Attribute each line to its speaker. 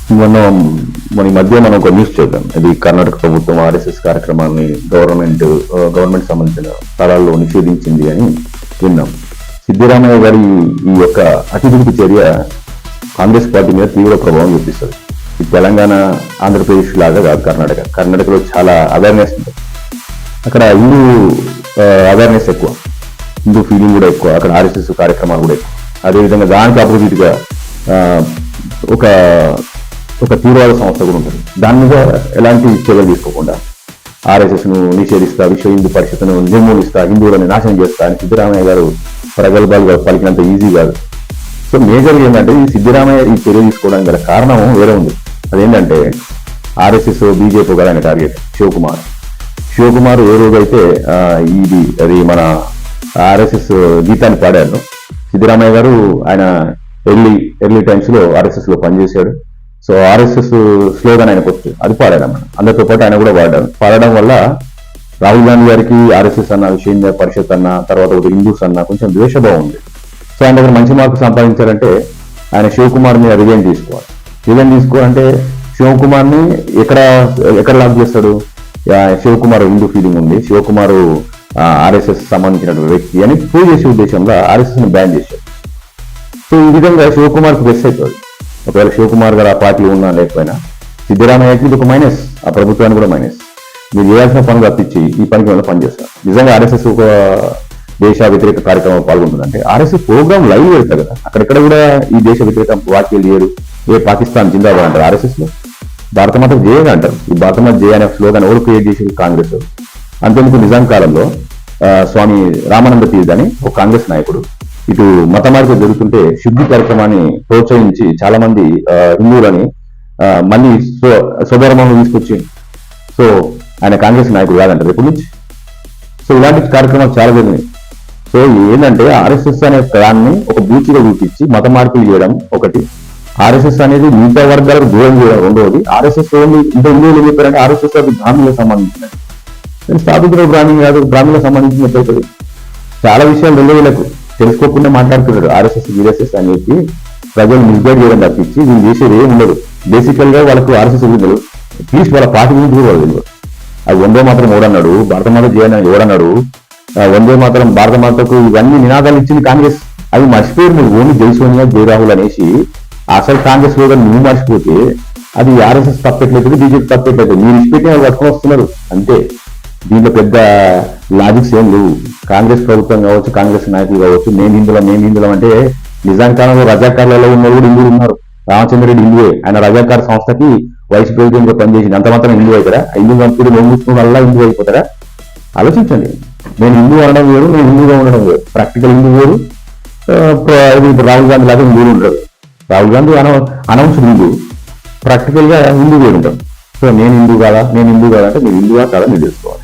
Speaker 1: మనం మన ఈ మధ్య మనం ఒక న్యూస్ చూద్దాం. ఇది కర్ణాటక ప్రభుత్వం ఆర్ఎస్ఎస్ కార్యక్రమాన్ని గవర్నమెంట్ సంబంధించిన స్థలాల్లో నిషేధించింది అని విన్నాం. సిద్దిరామయ్య గారి ఈ యొక్క అతిథుడికి చర్య కాంగ్రెస్ పార్టీ మీద తీవ్ర ప్రభావం చూపిస్తుంది. ఇది తెలంగాణ, ఆంధ్రప్రదేశ్ లాగా కాదు. కర్ణాటకలో చాలా అవేర్నెస్ ఉంటుంది. అక్కడ హిందూ అవేర్నెస్ ఎక్కువ, హిందూ ఫీలింగ్ కూడా ఎక్కువ, అక్కడ ఆర్ఎస్ఎస్ కార్యక్రమాలు కూడా ఎక్కువ. అదేవిధంగా దానికి ఆపోజిట్ గా ఒక ఒక తీవ్రవాద సంస్థ కూడా ఉంటుంది. దాని మీద ఎలాంటి చర్యలు తీసుకోకుండా ఆర్ఎస్ఎస్ ను నిషేధిస్తా, విశ్వ హిందూ పరిషత్ను నిర్మూలిస్తా, హిందువులను నాశనం చేస్తా అని సిద్ధరామయ్య గారు ప్రగల్భాలుగా పలికినంత ఈజీ కాదు. సో మేజర్ ఏంటంటే ఈ సిద్ధరామయ్య ఈ చర్య తీసుకోవడానికి గల కారణం వేరే ఉంది. అదేంటంటే ఆర్ఎస్ఎస్ బీజేపీ కదా ఆయన టార్గెట్ శివకుమార్ ఏ రోజైతే అది మన ఆర్ఎస్ఎస్ గీతాన్ని పాడారు. సిద్ధరామయ్య గారు ఆయన ఎర్లీ టైమ్స్ లో ఆర్ఎస్ఎస్ లో పనిచేశాడు. సో ఆర్ఎస్ఎస్ స్లోగన్ ఆయనకు వచ్చు, అది పాడాడన్నమాట. అందరితో పాటు ఆయన కూడా పాడడం వల్ల రాహుల్ గాంధీ గారికి ఆర్ఎస్ఎస్ అన్న, విశ్వ హిందూ పరిషత్ అన్న, తర్వాత ఒక హిందూస్ అన్న కొంచెం ద్వేషభావం ఉంది. సో ఆయన దగ్గర మంచి మార్కులు సంపాదించారంటే ఆయన శివకుమార్ మీద రిజైన్ తీసుకోవాలంటే శివకుమార్ ని ఎక్కడ లాక్ చేస్తాడు? శివకుమార్ హిందూ ఫీలింగ్ ఉంది, శివకుమార్ ఆర్ఎస్ఎస్ సంబంధించిన వ్యక్తి అని ప్రూవ్ చేసే ఉద్దేశంలో ఆర్ఎస్ఎస్ ని బ్యాన్ చేశారు. సో ఈ విధంగా శివకుమార్ కు బెస్ట్ అవుతుంది. ఒకవేళ శివకుమార్ గారు ఆ పార్టీలో ఉన్నా లేకపోయినా సిద్ధరామయ్యకి ఇది ఒక మైనస్, ఆ ప్రభుత్వానికి కూడా మైనస్. మీరు చేయాల్సిన పనులు తప్పించి ఈ పనికి వల్ల పనిచేస్తారు. నిజంగా ఆర్ఎస్ఎస్ ఒక దేశ వ్యతిరేక కార్యక్రమం పాల్గొంటుందంటే ఆర్ఎస్ఎస్ ప్రోగ్రామ్ లైవ్ పెడతారు కదా, అక్కడెక్కడ కూడా ఈ దేశ వ్యతిరేక వాక్యాలు చేయరు. పాకిస్తాన్ జిందాబాద్ అంటారు ఆర్ఎస్ఎస్ లో, భారతమాత జయ అంటారు. ఈ భారతమాత జయ అనే స్లోగన్ ఎవరు క్రియేట్ చేసి? కాంగ్రెస్. అంతేందుకు నిజాం కాలంలో స్వామి రామానంద తీర్థ్ అని ఒక కాంగ్రెస్ నాయకుడు ఇటు మత మార్పు జరుగుతుంటే శుద్ధి కార్యక్రమాన్ని ప్రోత్సహించి చాలా మంది హిందువులని మళ్ళీ స్వధర్మంలో తీసుకొచ్చి, సో ఆయన కాంగ్రెస్ నాయకుడు కాదంటారు ఎప్పటి నుంచి. సో ఇలాంటి కార్యక్రమాలు చాలా జరిగినాయి. సో ఏంటంటే ఆర్ఎస్ఎస్ అనే దాన్ని ఒక బూచిగా చూపించి మత మార్పులు చేయడం ఒకటి, ఆర్ఎస్ఎస్ అనేది మిగతా వర్గాలకు దూరం చేయడం రెండవది. ఆర్ఎస్ఎస్ ఓన్లీ ఇంత హిందువులు ఏం చెప్పారంటే ఆర్ఎస్ఎస్ అది బ్రాహ్మణులకు సంబంధించినది. స్థాపించిన బ్రాహ్మణులకు సంబంధించినట్టు చాలా విషయాలు వీళ్ళకు తెలుసుకోకుండా మాట్లాడుతున్నారు. ఆర్ఎస్ఎస్ గిరెస్ఎస్ అని చెప్పి ప్రజలు మిస్గైడ్ చేయడం తప్పించి వీళ్ళు చేసేది ఏమి ఉండదు. బేసికల్ గా వాళ్ళకు ఆర్ఎస్ఎస్ తెలియదు, అట్లీస్ట్ వాళ్ళ పార్టీ గురించి కూడా తెలియదు. అది వందే మాత్రం ఎవడన్నాడు, భారతమాత జయని ఎవడన్నాడు, వందే మాత్రం భారతమాతకు ఇవన్నీ నినాదాలు ఇచ్చింది కాంగ్రెస్. అవి మర్చిపోయారు మీరు. ఓన్లీ జై సోనియా, జై రాహుల్ అనేసి అసలు కాంగ్రెస్ లో నువ్వు మర్చిపోతే అది ఆర్ఎస్ఎస్ తప్పెట్లయితే, బీజేపీ తప్పెట్లయితే మీరు ఇష్టపెట్టి వాళ్ళు పట్టుకొని వస్తున్నారు అంతే. దీంట్లో పెద్ద లాజిక్స్ ఏం లేవు. కాంగ్రెస్ ప్రభుత్వం కావచ్చు, కాంగ్రెస్ నాయకులు కావచ్చు, మేము హిందువులం అంటే నిజాం కాలంలో రజాకార్లలో ఉన్న కూడా హిందువులు ఉన్నారు. రామచంద్ర రెడ్డి హిందువే, ఆయన రజాకార్ సంస్థకి వైస్ ప్రెసిడెంట్ గా పనిచేసింది. అంత మాత్రం హిందూ అవుతారా? హిందూ కంపెనీ నోముకున్న వల్ల హిందూ అయిపోతారా? ఆలోచించండి. నేను హిందూ అనడం వేరు, నేను హిందూగా ఉండడం వేరు. ప్రాక్టికల్ హిందూ వేరు, రాహుల్ గాంధీ లాగా హిందువులు ఉంటారు. రాహుల్ గాంధీ అనౌన్స్డ్ హిందూ, ప్రాక్టికల్ గా హిందూ వేరు ఉంటారు. సో నేను హిందూ కాదా అంటే మీరు హిందువా కాదా మీరు తెలుసుకోవాలి.